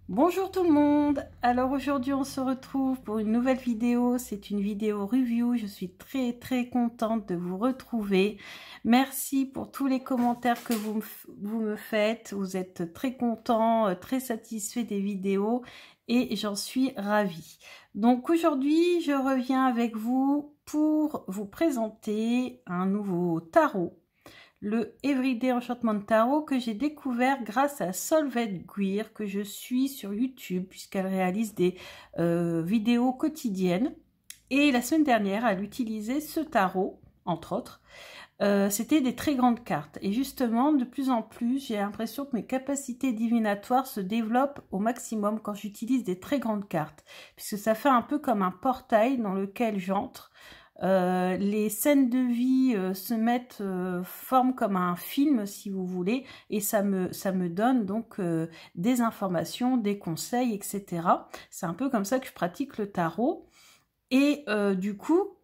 Bonjour tout le monde. Alors aujourd'hui on se retrouve pour une nouvelle vidéo. C'est une vidéo review. Je suis très contente de vous retrouver. Merci pour tous les commentaires que vous me faites. Vous êtes très contents, très satisfaits des vidéos et j'en suis ravie. Donc aujourd'hui je reviens avec vous pour vous présenter un nouveau tarot. Le Everyday Enchantment Tarot que j'ai découvert grâce à Solveig Guir, que je suis sur YouTube puisqu'elle réalise des vidéos quotidiennes. Et la semaine dernière, elle utilisait ce tarot, entre autres. C'était des très grandes cartes. Et justement, de plus en plus, j'ai l'impression que mes capacités divinatoires se développent au maximum quand j'utilise des très grandes cartes. Puisque ça fait un peu comme un portail dans lequel j'entre. Les scènes de vie se mettent, forment comme un film si vous voulez, et ça me donne donc des informations, des conseils, etc. C'est un peu comme ça que je pratique le tarot. Et du coup,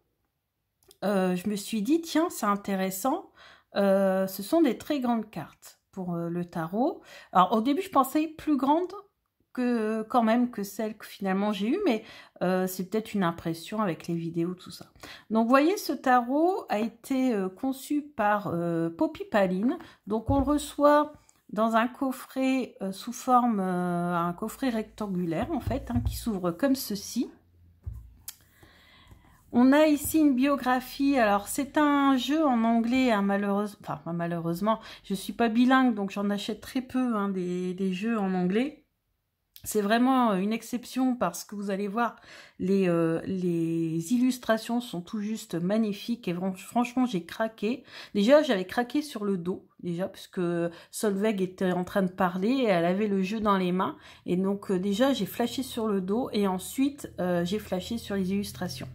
je me suis dit, tiens, c'est intéressant, ce sont des très grandes cartes pour le tarot. Alors au début, je pensais plus grandes quand même que celle que finalement j'ai eue, mais c'est peut-être une impression avec les vidéos, tout ça. Donc vous voyez, ce tarot a été conçu par Poppy Paline. Donc on le reçoit dans un coffret sous forme, un coffret rectangulaire en fait, hein, qui s'ouvre comme ceci. On a ici une biographie. Alors c'est un jeu en anglais, hein, malheureusement, je suis pas bilingue, donc j'en achète très peu, hein, des jeux en anglais. C'est vraiment une exception parce que vous allez voir, les illustrations sont tout juste magnifiques et franchement j'ai craqué. Déjà j'avais craqué sur le dos, déjà puisque Solveig était en train de parler et elle avait le jeu dans les mains. Et donc déjà j'ai flashé sur le dos et ensuite j'ai flashé sur les illustrations.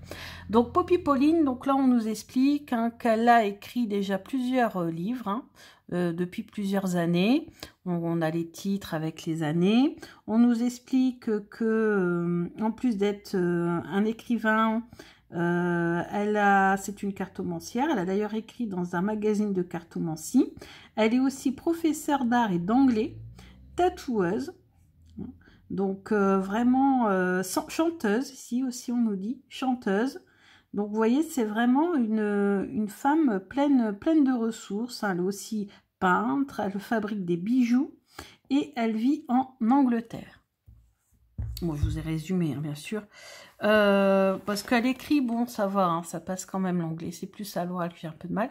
Donc Poppy Paline, donc là on nous explique, hein, qu'elle a écrit déjà plusieurs livres, hein, depuis plusieurs années. On a les titres avec les années. On nous explique que, en plus d'être un écrivain, c'est une cartomancière. Elle a d'ailleurs écrit dans un magazine de cartomancie. Elle est aussi professeure d'art et d'anglais, tatoueuse. Donc vraiment chanteuse, ici aussi on nous dit, chanteuse. Donc vous voyez, c'est vraiment une femme pleine de ressources. Elle est aussi peintre, elle fabrique des bijoux et elle vit en Angleterre. Bon, je vous ai résumé, hein, bien sûr. Parce qu'elle écrit, bon, ça va, hein, ça passe quand même l'anglais. C'est plus à l'oral que j'ai un peu de mal.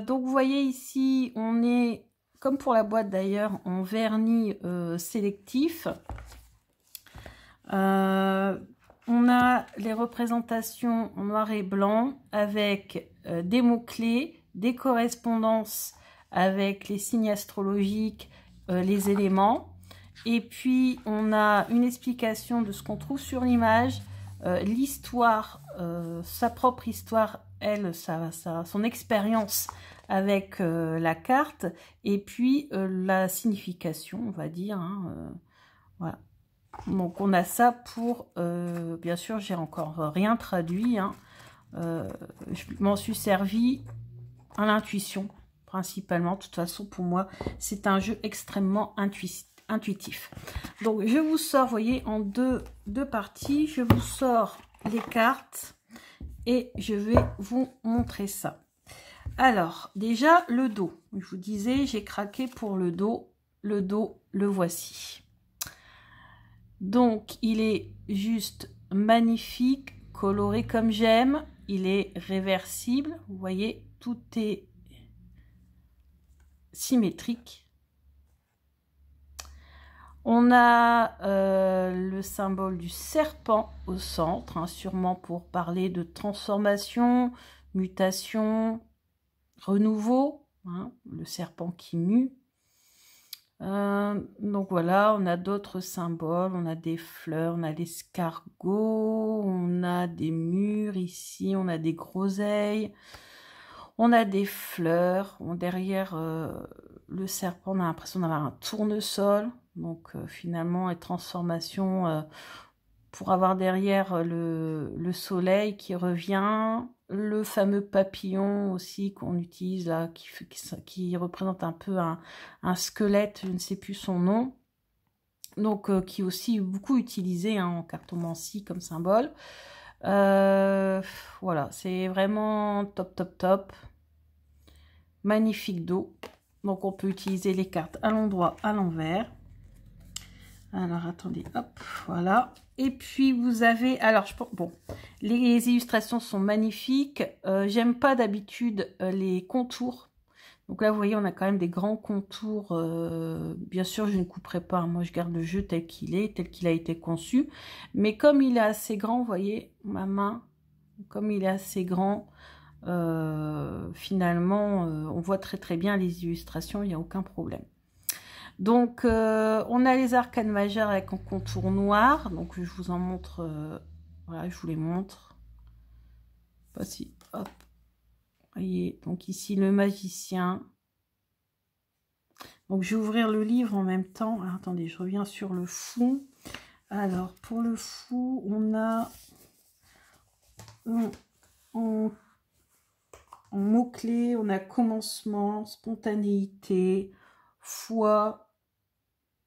Donc vous voyez ici, on est, comme pour la boîte d'ailleurs, en vernis sélectif. On a les représentations en noir et blanc avec des mots-clés, des correspondances avec les signes astrologiques, les éléments. Et puis, on a une explication de ce qu'on trouve sur l'image, l'histoire, sa propre histoire, elle, son expérience avec la carte, et puis la signification, on va dire, hein, voilà. Donc on a ça pour, bien sûr j'ai encore rien traduit, hein. Je m'en suis servi à l'intuition principalement. De toute façon pour moi c'est un jeu extrêmement intuitif. Donc je vous sors, vous voyez, en deux parties, je vous sors les cartes et je vais vous montrer ça. Alors déjà le dos, je vous disais j'ai craqué pour le dos, le voici. Donc, il est juste magnifique, coloré comme j'aime. Il est réversible. Vous voyez, tout est symétrique. On a le symbole du serpent au centre, hein, sûrement pour parler de transformation, mutation, renouveau. Hein, le serpent qui mue. Donc voilà, on a d'autres symboles, on a des fleurs, on a l'escargot, on a des murs ici, on a des groseilles, on a des fleurs. Derrière le serpent, on a l'impression d'avoir un tournesol. Donc finalement, les transformations pour avoir derrière le soleil qui revient. Le fameux papillon aussi qu'on utilise là, qui représente un peu un squelette, je ne sais plus son nom. Donc, qui est aussi beaucoup utilisé hein, en cartomancie comme symbole. Voilà, c'est vraiment top, top, top. Magnifique dos. Donc, on peut utiliser les cartes à l'endroit, à l'envers. Alors, attendez, hop, voilà. Et puis, vous avez... Alors, bon, les illustrations sont magnifiques. J'aime pas d'habitude les contours. Donc là, vous voyez, on a quand même des grands contours. Bien sûr, je ne couperai pas. Moi, je garde le jeu tel qu'il a été conçu. Mais comme il est assez grand, vous voyez, ma main, comme il est assez grand, finalement, on voit très très bien les illustrations, il n'y a aucun problème. Donc, on a les arcanes majeures avec un contour noir. Donc, je vous en montre. Voilà, je vous les montre. Voici, hop. Vous voyez, donc ici, le magicien. Donc, je vais ouvrir le livre en même temps. Alors, attendez, je reviens sur le fou. Alors, pour le fou, on a en mots-clés, on a commencement, spontanéité, foi,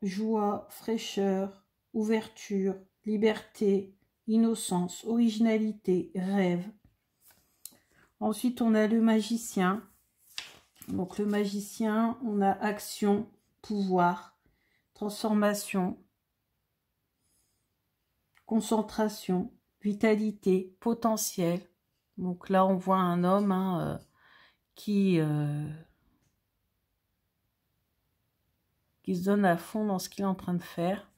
joie, fraîcheur, ouverture, liberté, innocence, originalité, rêve. Ensuite, on a le magicien. Donc, le magicien, on a action, pouvoir, transformation, concentration, vitalité, potentiel. Donc là, on voit un homme hein, qui se donne à fond dans ce qu'il est en train de faire,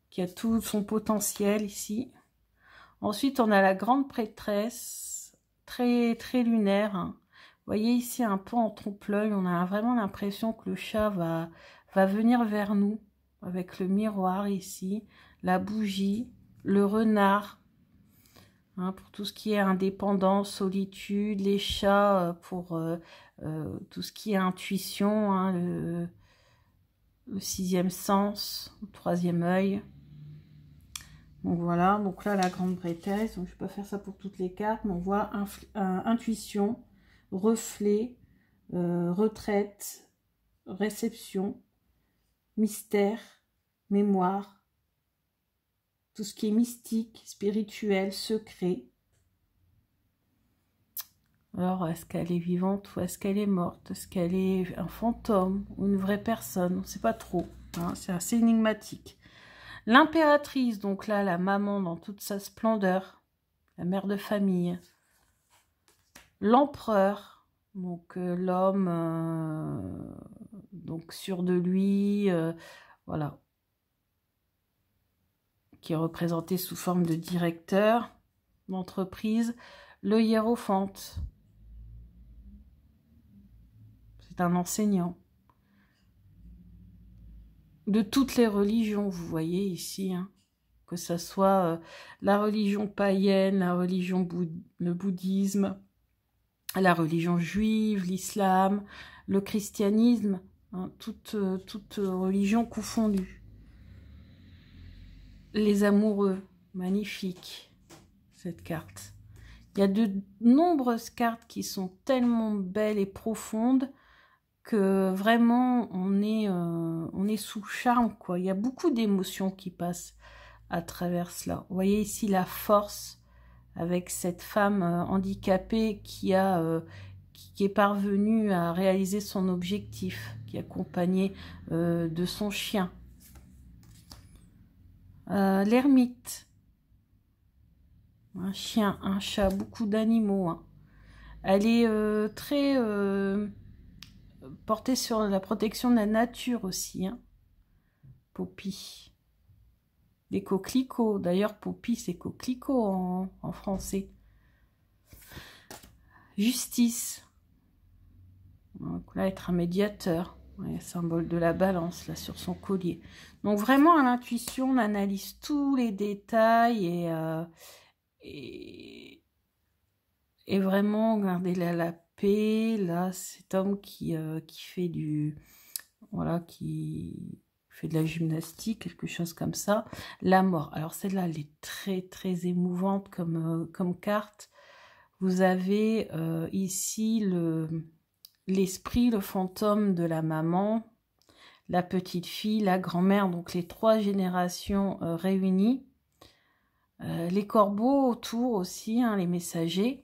qui a tout son potentiel ici. Ensuite, on a la grande prêtresse, très, très lunaire. Hein. Vous voyez ici un peu en trompe-l'œil, on a vraiment l'impression que le chat va venir vers nous, avec le miroir ici, la bougie, le renard, hein, pour tout ce qui est indépendance, solitude, les chats pour tout ce qui est intuition, hein, le sixième sens, le troisième œil. Donc voilà, donc là la grande prêtresse, donc je ne vais pas faire ça pour toutes les cartes, mais on voit intuition, reflet, retraite, réception, mystère, mémoire, tout ce qui est mystique, spirituel, secret. Alors, est-ce qu'elle est vivante ou est-ce qu'elle est morte? Est-ce qu'elle est un fantôme ou une vraie personne? On ne sait pas trop, hein, c'est assez énigmatique. L'impératrice, donc là, la maman dans toute sa splendeur, la mère de famille. L'empereur, donc l'homme, donc sûr de lui, voilà, qui est représenté sous forme de directeur d'entreprise. Le hiérophante, c'est un enseignant. De toutes les religions, vous voyez ici, hein, que ce soit la religion païenne, la religion le bouddhisme, la religion juive, l'islam, le christianisme, hein, toutes religions confondues. Les amoureux, magnifique cette carte. Il y a de nombreuses cartes qui sont tellement belles et profondes que vraiment on est sous charme, quoi. Il y a beaucoup d'émotions qui passent à travers cela. Vous voyez ici la force avec cette femme handicapée qui est parvenue à réaliser son objectif, qui est accompagnée de son chien. L'ermite, un chien, un chat, beaucoup d'animaux. Hein. Elle est très portée sur la protection de la nature aussi. Hein. Poppy. Des coquelicots. D'ailleurs, Poppy, c'est coquelicot en français. Justice. Donc là, être un médiateur. Ouais, symbole de la balance, là, sur son collier. Donc, vraiment, à l'intuition, on analyse tous les détails et vraiment, garder la paix. Là, cet homme qui fait voilà, qui fait de la gymnastique, quelque chose comme ça. La mort. Alors, celle-là, elle est très, très émouvante comme carte. Vous avez ici l'esprit, le fantôme de la maman, la petite fille, la grand-mère, donc les 3 générations réunies. Les corbeaux autour aussi, hein, les messagers.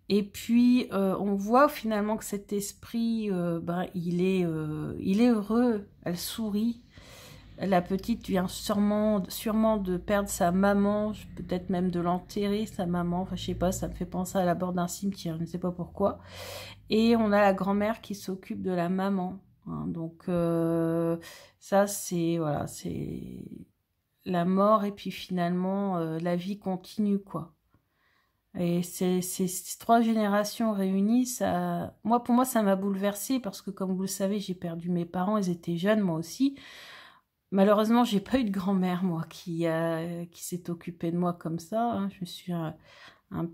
Et puis, on voit finalement que cet esprit, ben, il est heureux, elle sourit. La petite vient sûrement de perdre sa maman, peut-être même de l'enterrer, sa maman. Enfin, je sais pas, ça me fait penser à la bord d'un cimetière, je ne sais pas pourquoi. Et on a la grand-mère qui s'occupe de la maman. Hein, donc, ça, c'est, voilà, c'est la mort et puis finalement, la vie continue, quoi. Et ces 3 générations réunies, ça, pour moi, ça m'a bouleversée parce que, comme vous le savez, j'ai perdu mes parents, ils étaient jeunes, moi aussi. Malheureusement, j'ai pas eu de grand-mère, moi, qui s'est occupée de moi comme ça. Hein. Je me suis un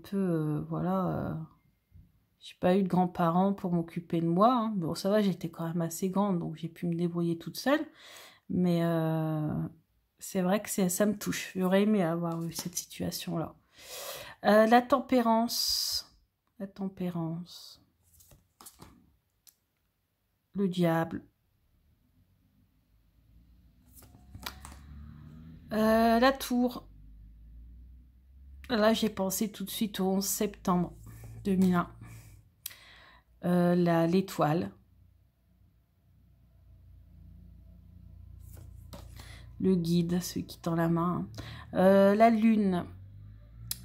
peu, voilà, j'ai pas eu de grands-parents pour m'occuper de moi. Hein. Bon, ça va, j'étais quand même assez grande, donc j'ai pu me débrouiller toute seule. Mais c'est vrai que ça me touche. J'aurais aimé avoir eu cette situation-là. La tempérance. La tempérance. Le diable. La tour. Là, j'ai pensé tout de suite au 11 septembre 2001. L'étoile. Le guide, celui qui tend la main. La lune.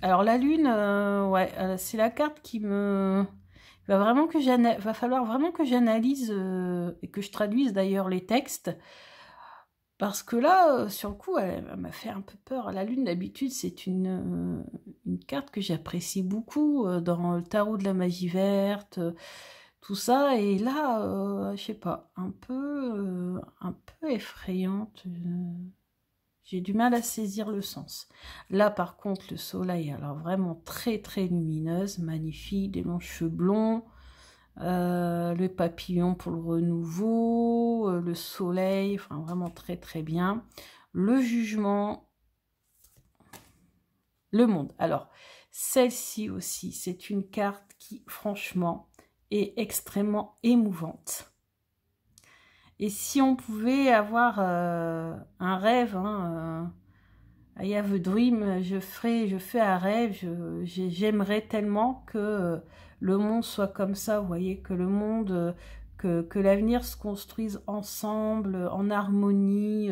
Alors la lune, ouais, c'est la carte qui me... va falloir vraiment que j'analyse et que je traduise d'ailleurs les textes. Parce que là, sur le coup, elle m'a fait un peu peur. La lune, d'habitude, c'est une carte que j'apprécie beaucoup dans le tarot de la magie verte, tout ça. Et là, je sais pas, un peu effrayante. J'ai du mal à saisir le sens. Là, par contre, le soleil, alors vraiment très, très lumineuse, magnifique, des longs cheveux blonds. Le papillon pour le renouveau, le soleil, enfin vraiment très très bien. Le jugement, le monde. Alors, celle-ci aussi, c'est une carte qui, franchement, est extrêmement émouvante. Et si on pouvait avoir un rêve, hein, I have a dream, je fais un rêve, j'aimerais tellement que le monde soit comme ça, vous voyez, que le monde, que l'avenir se construise ensemble, en harmonie,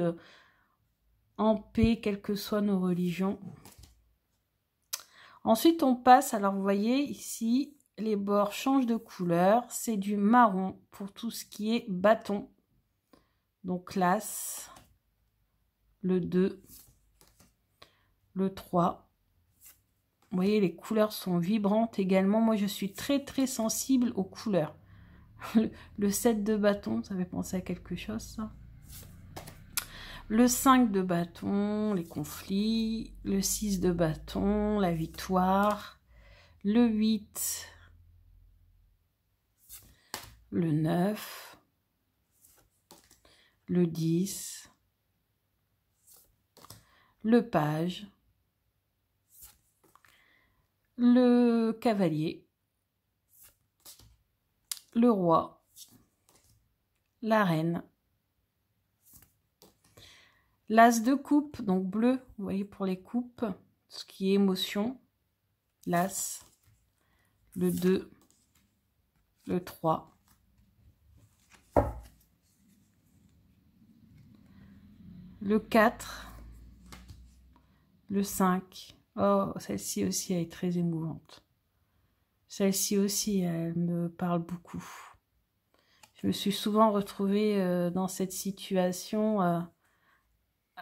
en paix, quelles que soient nos religions. Ensuite, on passe, alors vous voyez ici, les bords changent de couleur, c'est du marron pour tout ce qui est bâton. Donc l'As, le 2, le 3. Vous voyez, les couleurs sont vibrantes également. Moi, je suis très, très sensible aux couleurs. Le 7 de bâton, ça fait penser à quelque chose, ça. Le 5 de bâton, les conflits. Le 6 de bâton, la victoire. Le 8. Le 9. Le 10. Le page. Le cavalier, le roi, la reine, l'as de coupe, donc bleu, vous voyez pour les coupes, ce qui est émotion, l'as, le 2, le 3, le 4, le 5, oh, celle-ci aussi, elle est très émouvante. Celle-ci aussi, elle me parle beaucoup. Je me suis souvent retrouvée dans cette situation,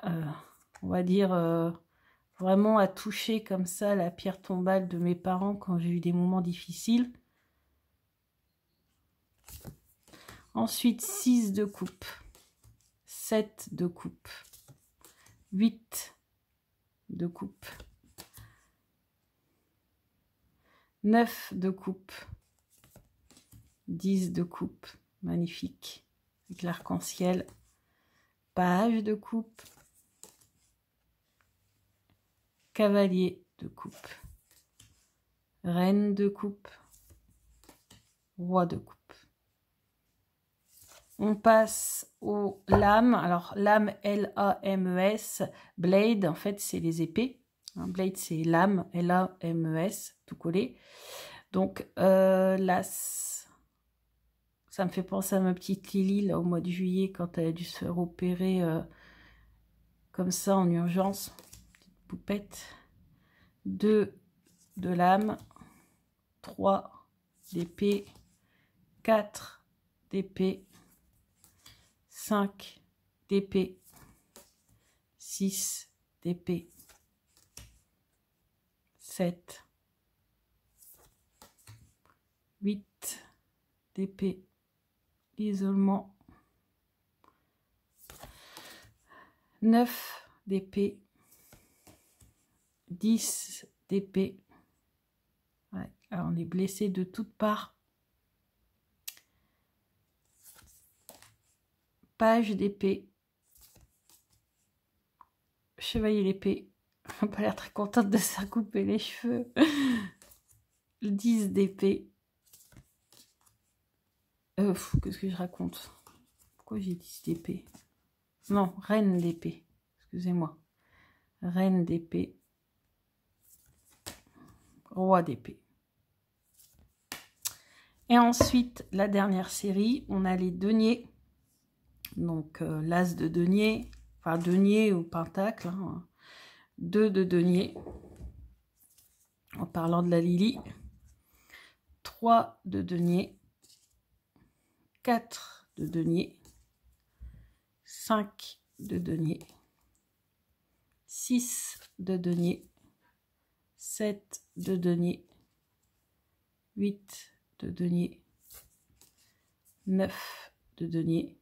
on va dire, vraiment à toucher comme ça la pierre tombale de mes parents quand j'ai eu des moments difficiles. Ensuite, 6 de coupe, 7 de coupe, 8 de coupe, 9 de coupe, 10 de coupe, magnifique, avec l'arc-en-ciel, page de coupe, cavalier de coupe, reine de coupe, roi de coupe. On passe aux lames. Alors, lame, L-A-M-E-S. Blade, en fait, c'est les épées. Blade, c'est lame, L-A-M-E-S, tout collé. Donc, las, ça me fait penser à ma petite Lily, là, au mois de juillet, quand elle a dû se faire opérer comme ça, en urgence. Petite poupette. 2 de lame. 3 d'épée. 4 d'épée. 5 d'épée. 6 d'épée. 7, 8 d'épée, l'isolement, 9 d'épée, 10 d'épée. Ouais, alors on est blessé de toutes parts. Page d'épée, chevalier d'épée. On n'a pas l'air très contente de se couper les cheveux. 10 d'épée. Qu'est-ce que je raconte? Pourquoi j'ai 10 d'épée? Non, reine d'épée. Excusez-moi. Reine d'épée. Roi d'épée. Et ensuite, la dernière série, on a les deniers. Donc, l'as de denier. Enfin, denier ou pentacle. Hein. 2 de denier. En parlant de la Lily. 3 de denier. 4 de denier. 5 de denier. 6 de denier. 7 de denier. 8 de denier. 9 de denier.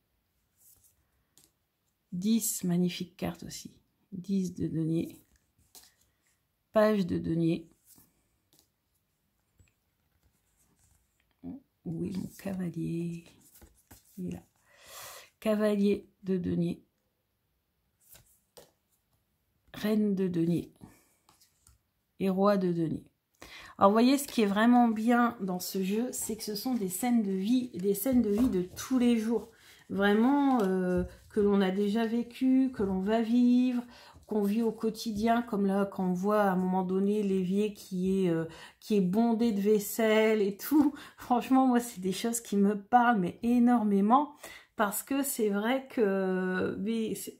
10, magnifique carte aussi. 10 de denier. Page de denier. Où est mon cavalier? Il est là. Cavalier de denier. Reine de denier. Et roi de denier. Alors, vous voyez, ce qui est vraiment bien dans ce jeu, c'est que ce sont des scènes de vie de tous les jours. Vraiment, que l'on a déjà vécu, que l'on va vivre, qu'on vit au quotidien, comme là, quand on voit à un moment donné l'évier qui est bondé de vaisselle et tout. Franchement, moi, c'est des choses qui me parlent, mais énormément. Parce que c'est vrai que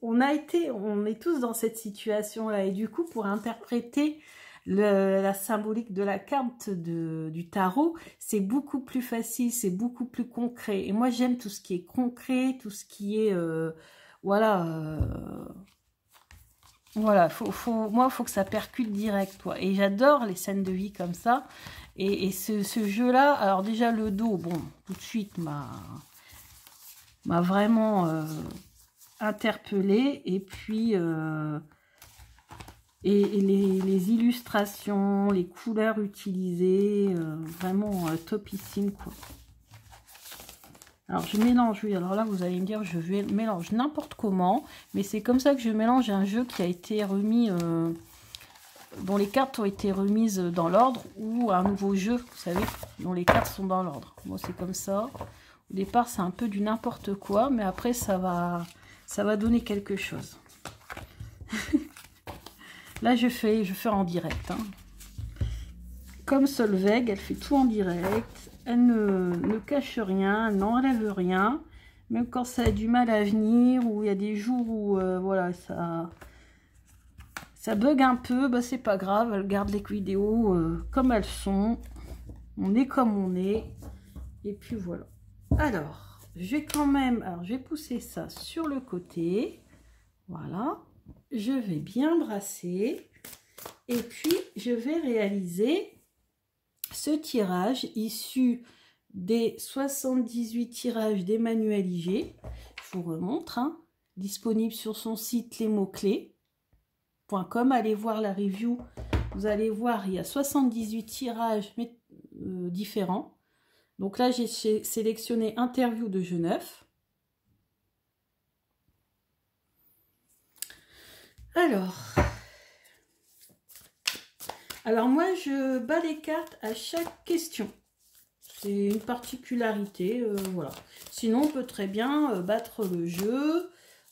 on est tous dans cette situation-là. Et du coup, pour interpréter la symbolique de la carte du tarot, c'est beaucoup plus facile, c'est beaucoup plus concret. Et moi, j'aime tout ce qui est concret, tout ce qui est... voilà, moi, il faut que ça percute direct. Toi. Et j'adore les scènes de vie comme ça. Et ce jeu-là, alors déjà le dos, bon, tout de suite m'a vraiment interpellée. Et puis... et les illustrations, les couleurs utilisées, vraiment topissime quoi. Alors je mélange, oui, alors là vous allez me dire je mélange n'importe comment, mais c'est comme ça que je mélange un jeu qui a été remis, dont les cartes ont été remises dans l'ordre, ou un nouveau jeu, vous savez, dont les cartes sont dans l'ordre. Moi c'est comme ça. Au départ c'est un peu du n'importe quoi, mais après ça va donner quelque chose. Là, je fais en direct. Hein. Comme Solveig, elle fait tout en direct. Elle ne cache rien, elle n'enlève rien. Même quand ça a du mal à venir, ou il y a des jours où voilà, ça bug un peu, bah, c'est pas grave. Elle garde les vidéos comme elles sont. On est comme on est. Et puis voilà. Alors, je vais pousser ça sur le côté. Voilà. Je vais bien brasser et puis je vais réaliser ce tirage issu des 78 tirages d'Emmanuel Iger. Je vous remontre, hein, disponible sur son site lesmotsclés.com. Allez voir la review, vous allez voir, il y a 78 tirages différents. Donc là, j'ai sélectionné Interview de Genève. Alors moi, je bats les cartes à chaque question. C'est une particularité, voilà. Sinon, on peut très bien battre le jeu,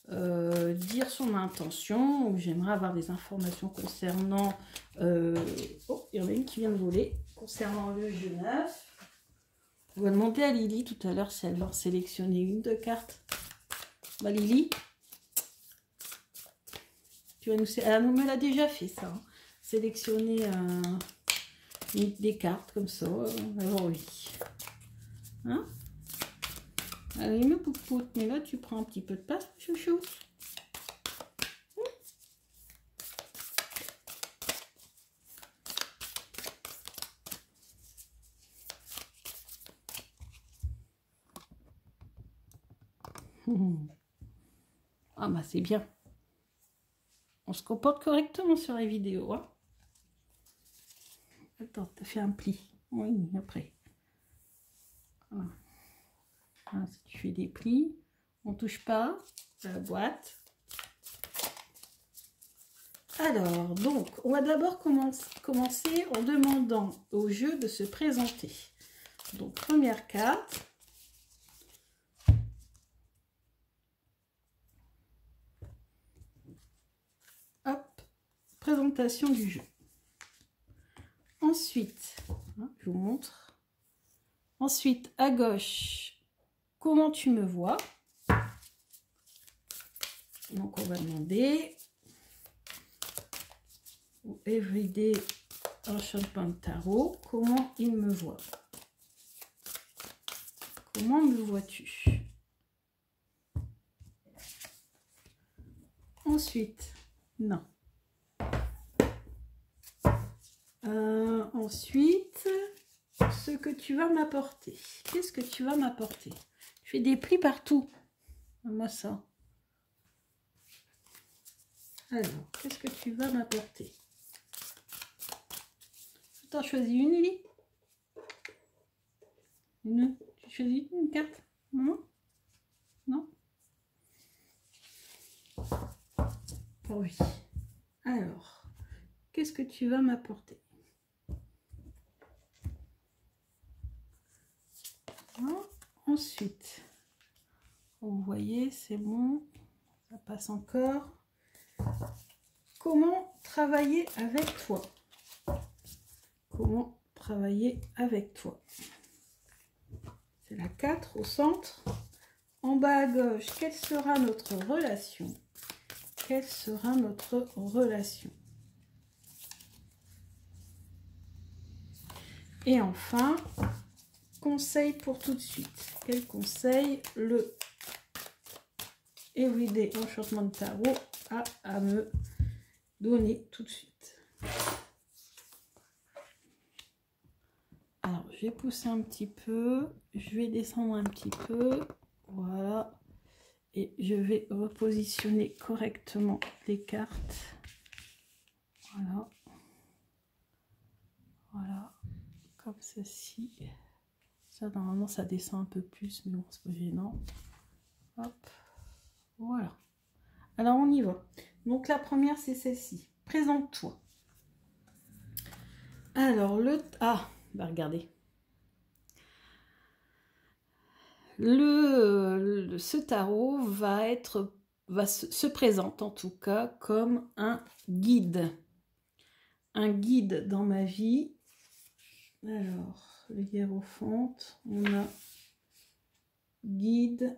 dire son intention, ou j'aimerais avoir des informations concernant... Oh, il y en a une qui vient de voler, concernant le jeu neuf. On va demander à Lily tout à l'heure si elle va en sélectionner une de cartes. Bah Lily, tu vas nous... Elle me l'a déjà fait ça, hein. Sélectionner des cartes comme ça. Alors oui. Hein? Allez, me poupoute, mais là tu prends un petit peu de place, chouchou. Ah bah c'est bien. On se comporte correctement sur les vidéos, hein. Attends, t'as fait un pli. Oui, après. Voilà. Voilà, si tu fais des plis, on touche pas à la boîte. Alors, donc, on va d'abord commencer en demandant au jeu de se présenter. Donc, première carte. Hop, présentation du jeu. Ensuite, je vous montre. Ensuite, à gauche, comment tu me vois? Donc, on va demander au Everyday Enchantment Tarot, comment il me voit? Comment me vois-tu? Ensuite, non. Ensuite, ce que tu vas m'apporter. Qu'est-ce que tu vas m'apporter? Je fais des plis partout. Moi ça. Alors, qu'est-ce que tu vas m'apporter? Attends, choisis une, Lily. Une. Tu choisis une carte? Non? Non? Oui. Alors, qu'est-ce que tu vas m'apporter? Ensuite, vous voyez, c'est bon, ça passe encore. Comment travailler avec toi? Comment travailler avec toi? C'est la 4 au centre. En bas à gauche, quelle sera notre relation? Quelle sera notre relation? Et enfin, conseil pour tout de suite. Quel conseil le Everyday Enchantment Tarot a à me donner tout de suite? Alors, je vais pousser un petit peu, je vais descendre un petit peu, voilà, et je vais repositionner correctement les cartes, voilà, voilà, comme ceci. Ça, normalement, ça descend un peu plus, mais bon, c'est pas gênant. Hop, voilà. Alors, on y va. Donc, la première, c'est celle-ci. Présente-toi. Alors, ah, bah regardez. Ce tarot se présente en tout cas comme un guide. Un guide dans ma vie. Alors, le hiérophant, on a guide,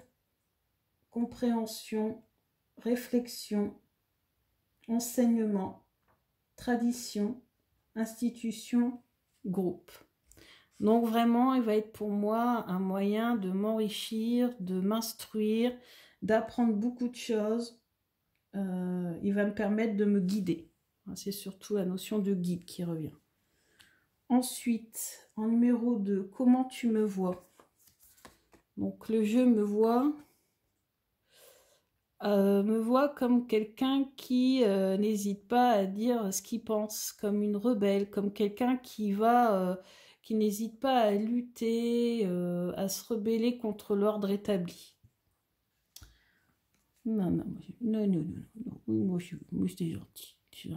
compréhension, réflexion, enseignement, tradition, institution, groupe. Donc vraiment, il va être pour moi un moyen de m'enrichir, de m'instruire, d'apprendre beaucoup de choses. Il va me permettre de me guider. C'est surtout la notion de guide qui revient. Ensuite, en numéro 2, comment tu me vois? Donc le jeu me voit comme quelqu'un qui n'hésite pas à dire ce qu'il pense, comme une rebelle, comme quelqu'un qui n'hésite pas à lutter, à se rebeller contre l'ordre établi. Non, non, non, non, non, non, moi j'étais gentil, petit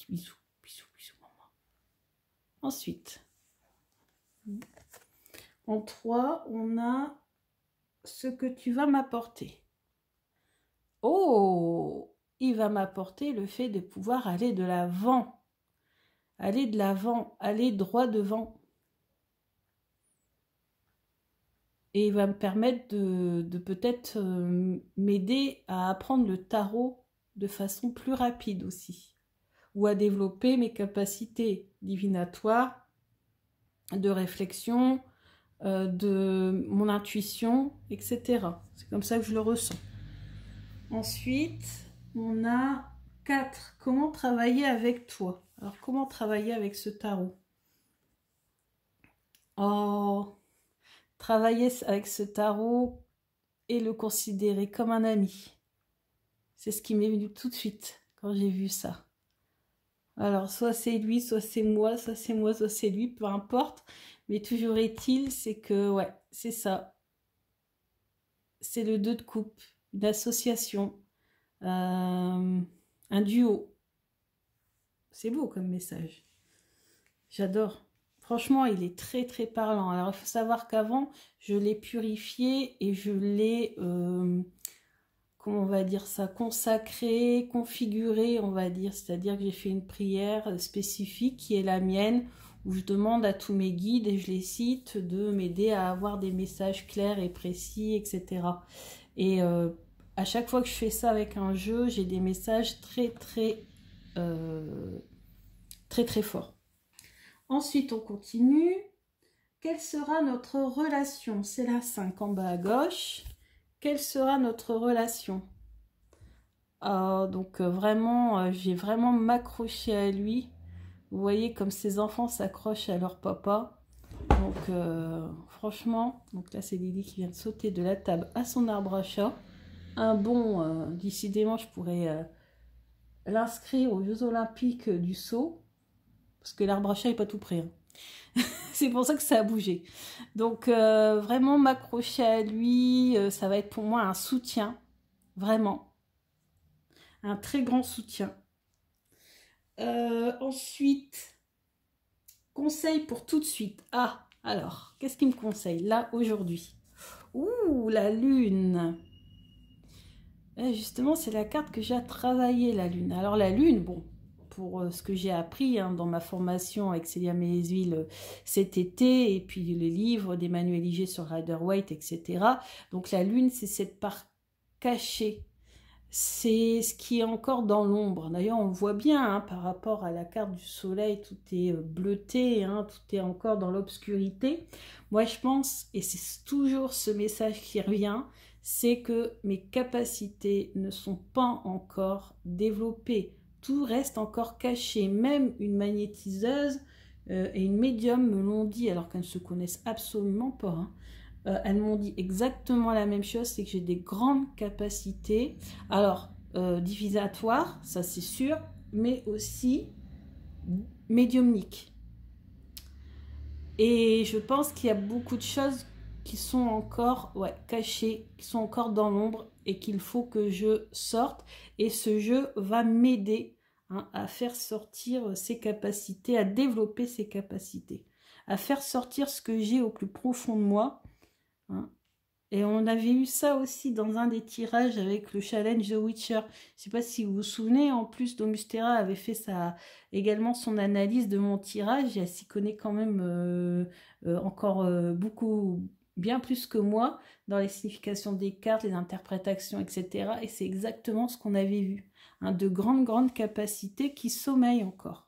bisou, bisou, bisou, maman. Ensuite, En 3, on a ce que tu vas m'apporter. Oh, il va m'apporter le fait de pouvoir aller de l'avant. Aller de l'avant, aller droit devant. Et il va me permettre de peut-être m'aider à apprendre le tarot de façon plus rapide aussi. Ou à développer mes capacités divinatoires, de réflexion, de mon intuition, etc. C'est comme ça que je le ressens. Ensuite, on a 4. Comment travailler avec toi? Alors, comment travailler avec ce tarot? Oh, travailler avec ce tarot et le considérer comme un ami. C'est ce qui m'est venu tout de suite quand j'ai vu ça. Alors, soit c'est lui, soit c'est moi, soit c'est moi, soit c'est lui, peu importe. Mais toujours est-il, c'est que, ouais, c'est ça. C'est le 2 de coupe, une association, un duo. C'est beau comme message. J'adore. Franchement, il est très très parlant. Alors, il faut savoir qu'avant, je l'ai purifié et je l'ai, comment on va dire ça, consacré, configuré, on va dire. C'est-à-dire que j'ai fait une prière spécifique qui est la mienne, où je demande à tous mes guides, et je les cite, de m'aider à avoir des messages clairs et précis, etc. Et à chaque fois que je fais ça avec un jeu, j'ai des messages très très forts. Ensuite, on continue. Quelle sera notre relation? C'est la 5 en bas à gauche. Quelle sera notre relation? Donc vraiment, j'ai vraiment m'accroché à lui. Vous voyez comme ces enfants s'accrochent à leur papa. Donc franchement, donc là c'est Lily qui vient de sauter de la table à son arbre à chat. Un bon, décidément je pourrais l'inscrire aux Jeux Olympiques du saut. Parce que l'arbre à chat n'est pas tout prêt. Hein. C'est pour ça que ça a bougé. Donc vraiment m'accrocher à lui, ça va être pour moi un soutien. Vraiment. Un très grand soutien. Ensuite, conseil pour tout de suite. Ah, alors, qu'est-ce qu'il me conseille là aujourd'hui? Ouh, la lune. Justement, c'est la carte que j'ai travaillé, la lune. Alors la lune, bon, pour ce que j'ai appris hein, dans ma formation avec Célia Mézville cet été, et puis les livres d'Emmanuel Liger sur Rider-Waite, etc. Donc la lune, c'est cette part cachée. C'est ce qui est encore dans l'ombre. D'ailleurs, on voit bien hein, par rapport à la carte du soleil, tout est bleuté, hein, tout est encore dans l'obscurité. Moi, je pense, et c'est toujours ce message qui revient, c'est que mes capacités ne sont pas encore développées. Tout reste encore caché. Même une magnétiseuse et une médium me l'ont dit, alors qu'elles ne se connaissent absolument pas. Hein. Elles m'ont dit exactement la même chose, c'est que j'ai des grandes capacités. Alors, divisatoires, ça c'est sûr, mais aussi médiumniques. Et je pense qu'il y a beaucoup de choses qui sont encore cachées, qui sont encore dans l'ombre et qu'il faut que je sorte. Et ce jeu va m'aider hein, à faire sortir ces capacités, à développer ces capacités, à faire sortir ce que j'ai au plus profond de moi. Hein. Et on avait eu ça aussi dans un des tirages avec le challenge The Witcher. Je ne sais pas si vous vous souvenez, en plus Domustera avait fait également son analyse de mon tirage et elle s'y connaît quand même encore beaucoup, bien plus que moi dans les significations des cartes, les interprétations, etc. Et c'est exactement ce qu'on avait vu. Hein, de grandes capacités qui sommeillent encore.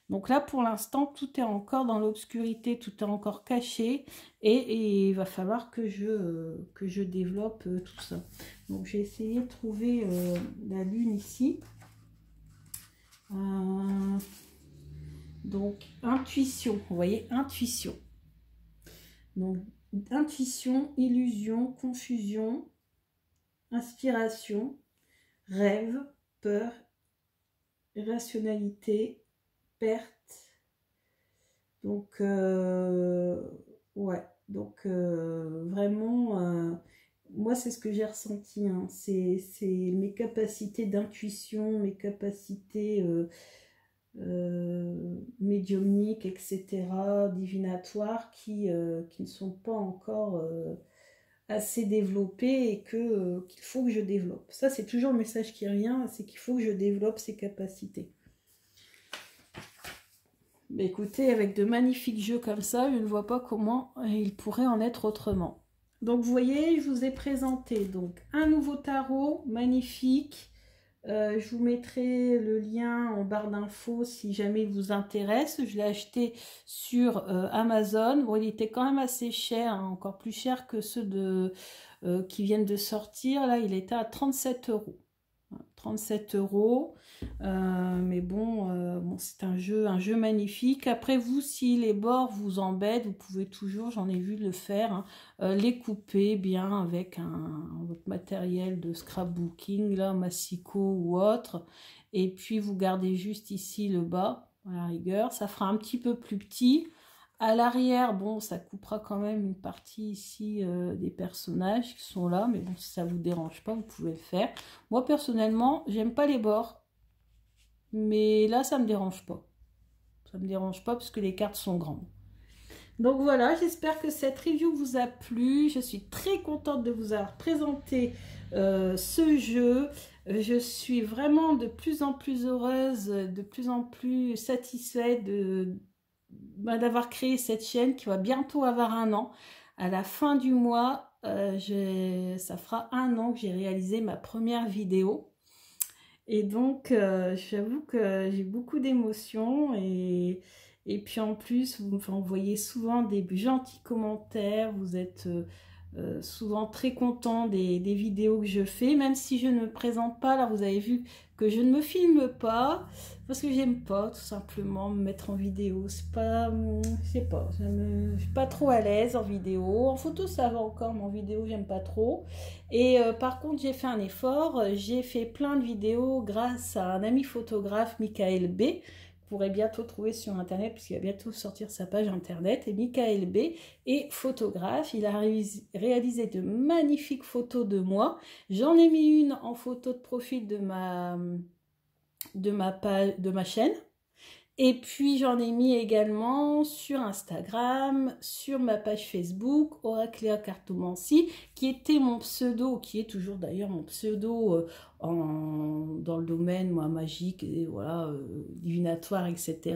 Donc là, pour l'instant, tout est encore dans l'obscurité, tout est encore caché et il va falloir que je développe tout ça. Donc, j'ai essayé de trouver la lune ici. Donc, intuition, vous voyez, intuition. Donc, intuition, illusion, confusion, inspiration, rêve, peur, irrationalité, perte. Donc, ouais, donc vraiment, moi c'est ce que j'ai ressenti, hein. C'est mes capacités d'intuition, mes capacités médiumniques, etc., divinatoires, qui ne sont pas encore assez développées et qu'il faut que je développe. Ça, c'est toujours le message qui revient, c'est qu'il faut que je développe ces capacités. Mais écoutez, avec de magnifiques jeux comme ça, je ne vois pas comment il pourrait en être autrement. Donc vous voyez, je vous ai présenté donc un nouveau tarot magnifique. Je vous mettrai le lien en barre d'infos si jamais il vous intéresse. Je l'ai acheté sur Amazon. Bon, il était quand même assez cher, hein, encore plus cher que ceux qui viennent de sortir. Là, il était à 37 €. 37 €. Mais bon, c'est un jeu magnifique. Après, vous, si les bords vous embêtent, vous pouvez toujours, j'en ai vu le faire, hein, les couper bien avec votre matériel de scrapbooking, là, Massico ou autre. Et puis, vous gardez juste ici le bas, à la rigueur. Ça fera un petit peu plus petit. À l'arrière, bon, ça coupera quand même une partie ici des personnages qui sont là, mais bon, si ça vous dérange pas, vous pouvez le faire. Moi, personnellement, j'aime pas les bords, mais là, ça me dérange pas. Ça me dérange pas parce que les cartes sont grandes. Donc voilà, j'espère que cette review vous a plu. Je suis très contente de vous avoir présenté ce jeu. Je suis vraiment de plus en plus heureuse, de plus en plus satisfaite d'avoir créé cette chaîne qui va bientôt avoir 1 an. À la fin du mois, ça fera 1 an que j'ai réalisé ma première vidéo. Et donc, j'avoue que j'ai beaucoup d'émotions et puis en plus, vous m'envoyez souvent des gentils commentaires, vous êtes souvent très content des vidéos que je fais, même si je ne me présente pas. Là, vous avez vu que je ne me filme pas, parce que j'aime pas tout simplement me mettre en vidéo. C'est pas, je sais pas, je suis pas trop à l'aise en vidéo. En photo, ça va encore, mais en vidéo, j'aime pas trop. Et par contre, j'ai fait un effort, j'ai fait plein de vidéos grâce à un ami photographe, Michael B. Vous pourrez bientôt trouver sur internet puisqu'il va bientôt sortir sa page internet. Et Michael B est photographe, il a réalisé de magnifiques photos de moi. J'en ai mis une en photo de profil de ma chaîne. Et puis j'en ai mis également sur Instagram, sur ma page Facebook, Oraclea Cartomancie, qui était mon pseudo, qui est toujours d'ailleurs mon pseudo dans le domaine magique, et voilà, divinatoire, etc.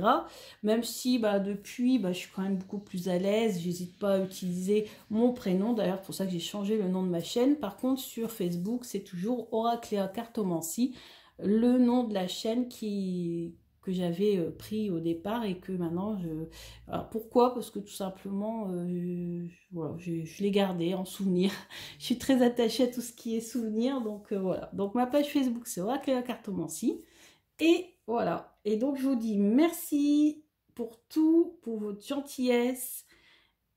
Même si depuis, je suis quand même beaucoup plus à l'aise, j'hésite pas à utiliser mon prénom, d'ailleurs c'est pour ça que j'ai changé le nom de ma chaîne. Par contre sur Facebook, c'est toujours Oraclea Cartomancie, le nom de la chaîne que j'avais pris au départ et que maintenant Alors pourquoi? Parce que tout simplement voilà, je l'ai gardé en souvenir. Je suis très attachée à tout ce qui est souvenir, donc voilà. Donc ma page Facebook c'est Oraclea Cartomancie et voilà. Et donc je vous dis merci pour tout, pour votre gentillesse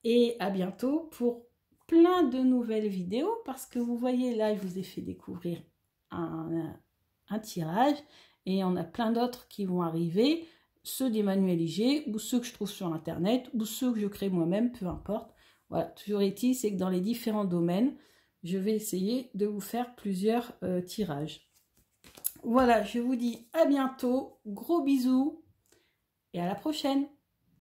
et à bientôt pour plein de nouvelles vidéos, parce que vous voyez là, je vous ai fait découvrir un tirage. Et il y en a plein d'autres qui vont arriver, ceux d'Emmanuel Iger, ou ceux que je trouve sur Internet, ou ceux que je crée moi-même, peu importe. Voilà, toujours est-il, c'est que dans les différents domaines, je vais essayer de vous faire plusieurs tirages. Voilà, je vous dis à bientôt, gros bisous, et à la prochaine.